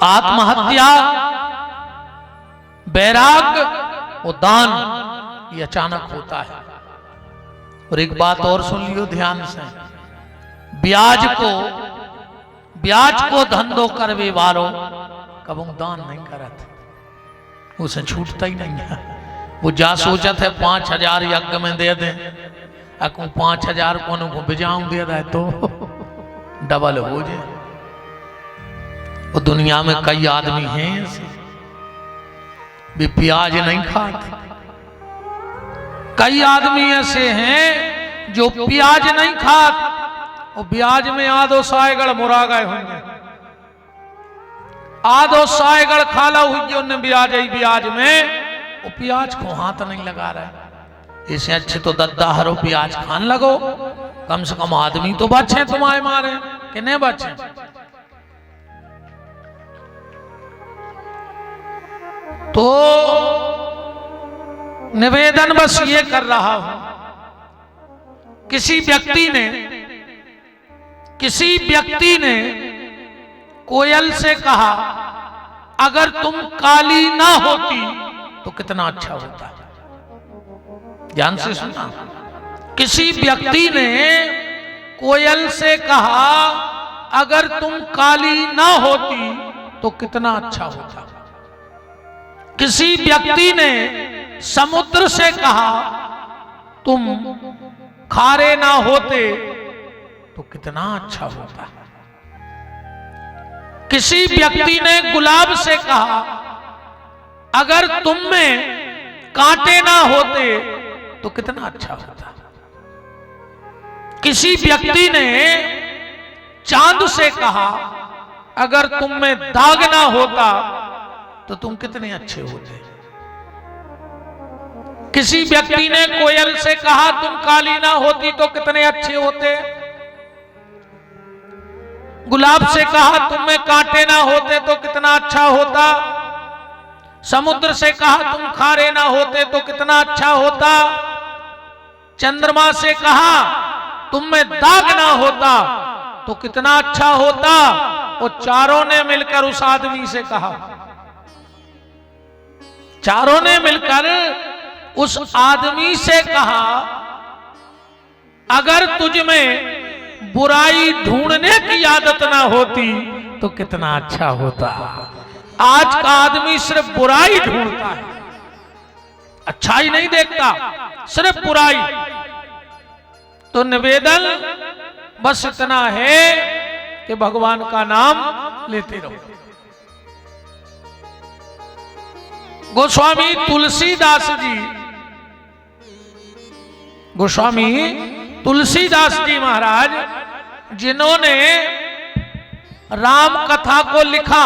आत्महत्या, वैराग्य और दान ये अचानक होता है। और एक बात और सुन लियो ध्यान से, ब्याज को धंधो करवे वालो कबू दान नहीं करत, उसे छूटता ही नहीं है। वो जा सोचत है 5,000 यज्ञ में दे दे, अकू 5,000 को बिजाऊं दे रहा है तो डबल हो जाए। और दुनिया में कई आदमी हैं ऐसे भी प्याज नहीं खाते, कई आदमी ऐसे हैं जो प्याज नहीं खाते और ब्याज में आधो सायगढ़ मुरा गए होंगे, आधो सायगढ़ खाला हुई उन्हें ब्याज में वो प्याज को हाथ नहीं लगा रहा है। इसे अच्छे तो दद्दा हरो प्याज खान लगो, कम से कम आदमी तो बचे तुम्हारे मारे कि नहीं बचे। तो निवेदन बस ये कर रहा हूं, किसी व्यक्ति ने कोयल से कहा अगर तुम काली ना होती तो कितना अच्छा होता। ध्यान से सुनना, किसी व्यक्ति ने कोयल से कहा अगर तुम काली ना होती तो कितना अच्छा होता। किसी व्यक्ति ने समुद्र से कहा तुम खारे ना होते तो कितना अच्छा होता। किसी व्यक्ति ने गुलाब से कहा अगर तुम में कांटे ना होते तो कितना अच्छा होता। किसी व्यक्ति ने चांद से कहा अगर तुम में दाग ना होता तो तुम कितने अच्छे होते। किसी व्यक्ति ने कोयल से कहा तुम काली ना होती तो कितने अच्छे होते। गुलाब से कहा तुम में कांटे ना होते तो कितना अच्छा होता। समुद्र से कहा तुम खारे ना होते तो कितना अच्छा होता। चंद्रमा से कहा तुम में दाग ना होता तो कितना अच्छा होता। और चारों ने मिलकर उस आदमी से कहा, चारों ने मिलकर उस आदमी से कहा अगर तुझ में बुराई ढूंढने की आदत ना होती तो कितना अच्छा होता। आज का आदमी सिर्फ बुराई ढूंढता है, अच्छाई नहीं देखता, सिर्फ बुराई। तो निवेदन बस इतना है कि भगवान का नाम लेते रहो। गोस्वामी तुलसीदास जी महाराज, जिन्होंने राम कथा को लिखा,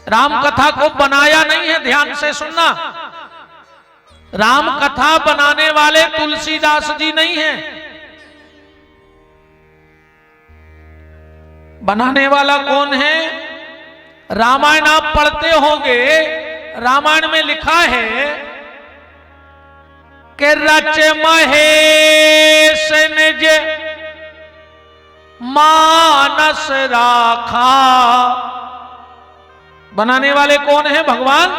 राम कथा को बनाया नहीं है, ध्यान से सुनना, राम कथा बनाने वाले तुलसीदास जी नहीं हैं। बनाने वाला कौन है? रामायण आप पढ़ते होंगे, रामायण में लिखा है कि रच महेश निज मानस राखा। बनाने वाले कौन है? भगवान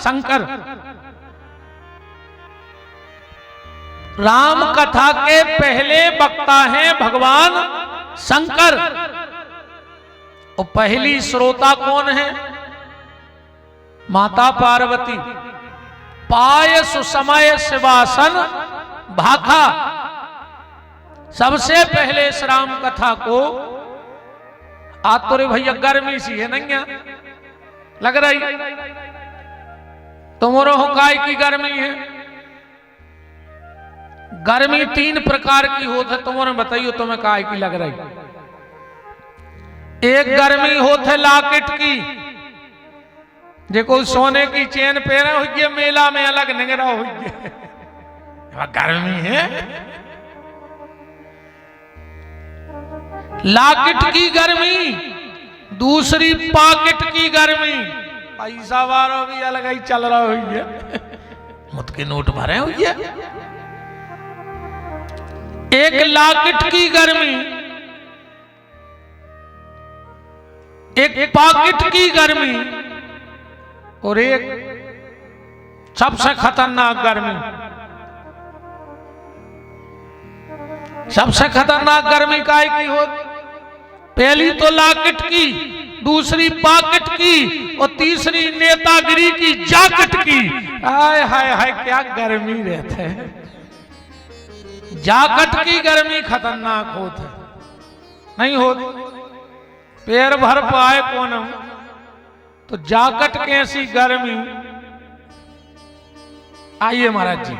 शंकर। राम कथा के पहले वक्ता हैं भगवान शंकर। और पहली श्रोता कौन है? माता पार्वती। पाय सुसमय शिवासन भाखा। सबसे पहले इस राम कथा को, आज तो रे भैया गर्मी सी है नहीं लग रही, तुम्हारो हुकाई की गर्मी है। गर्मी 3 प्रकार की होती है, तुम्हारे बताइयो तुम्हें काय की लग रही। एक गर्मी होते लाकेट की, देखो सोने की चेन पहने हुई है, मेला में अलग निगरा हुई है, गर्मी है। लाकेट की गर्मी। दूसरी पॉकेट की गर्मी, पैसा वालों भी अलग ही चल रहा हुई है, मुद के नोट भरे हुई है। एक लाकेट की गर्मी, एक पॉकेट की गर्मी और एक सबसे खतरनाक गर्मी। सबसे खतरनाक गर्मी काय की हो? पहली तो लॉकेट की, दूसरी पॉकेट की और तीसरी नेतागिरी की जैकेट की। हाय हाय हाय क्या गर्मी रहते हैं। जैकेट की गर्मी खतरनाक होती नहीं होती, पैर भर पाए कौन तो जैकेट कैसी गर्मी। आइए महाराज जी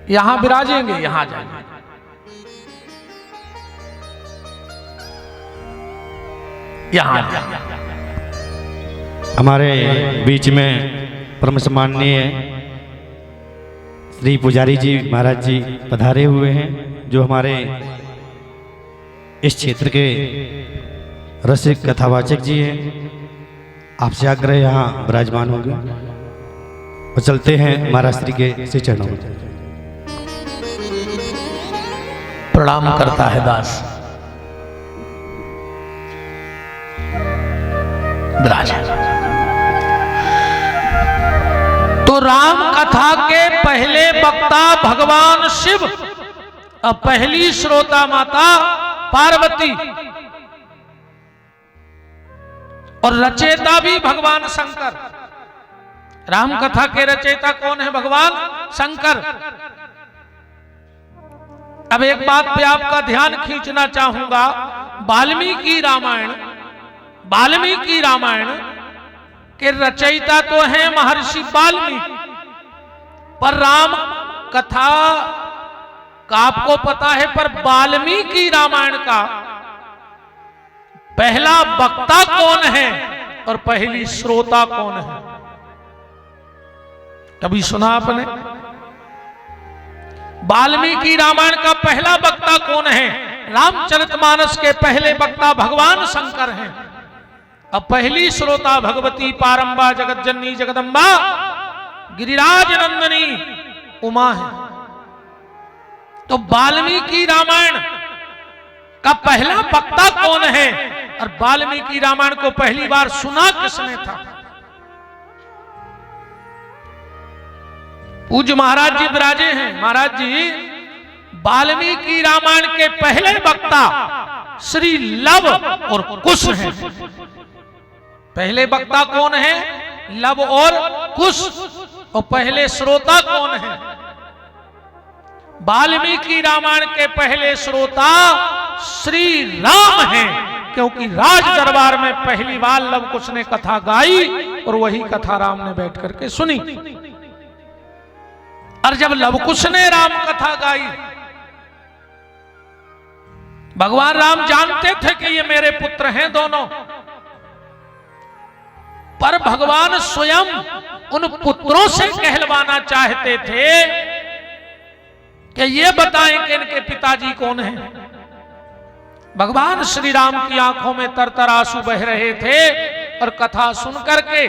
यहां विराजेंगे, यहां जाएंगे। यहां हमारे बीच में परम सम्माननीय श्री पुजारी जी महाराज जी पधारे हुए हैं, जो हमारे इस क्षेत्र के रसिक कथावाचक जी हैं। आपसे आग्रह यहाँ विराजमान होंगे और चलते हैं महाराज श्री के श्री चरणों में। प्रणाम करता है दास। तो राम कथा के पहले वक्ता भगवान शिव और पहली श्रोता माता पार्वती और रचयिता भी भगवान शंकर। राम कथा के रचयिता कौन है? भगवान शंकर। अब एक बात पे आपका ध्यान खींचना चाहूंगा। वाल्मीकि रामायण के रचयिता तो हैं महर्षि वाल्मीकि, पर राम कथा का आपको पता है, पर वाल्मीकि रामायण का पहला वक्ता कौन है और पहली श्रोता कौन है? कभी सुना आपने? वाल्मीकि रामायण का पहला वक्ता कौन है? रामचरितमानस के पहले वक्ता भगवान शंकर हैं। अब पहली श्रोता भगवती पारंबा जगतजननी जगदम्बा गिरिराज नंदनी उमा है। तो वाल्मीकि रामायण का पहला वक्ता कौन है और वाल्मीकि रामायण को पहली बार सुना किसने था? पूज्य महाराज जी विराजे हैं। महाराज जी वाल्मीकि रामायण के पहले वक्ता श्री लव और कुश हैं। पहले वक्ता कौन है? लव और कुश। और पहले श्रोता कौन है? वाल्मीकि रामायण के पहले श्रोता श्री राम हैं, क्योंकि राज दरबार में पहली बार लव कुश ने कथा गाई और वही कथा राम ने बैठ करके सुनी। और जब लवकुश ने राम कथा गाई, भगवान राम जानते थे कि ये मेरे पुत्र हैं दोनों, पर भगवान स्वयं उन पुत्रों से कहलवाना चाहते थे कि ये बताएं कि इनके पिताजी कौन हैं। भगवान श्री राम की आंखों में तरतर आंसू बह रहे थे और कथा सुन करके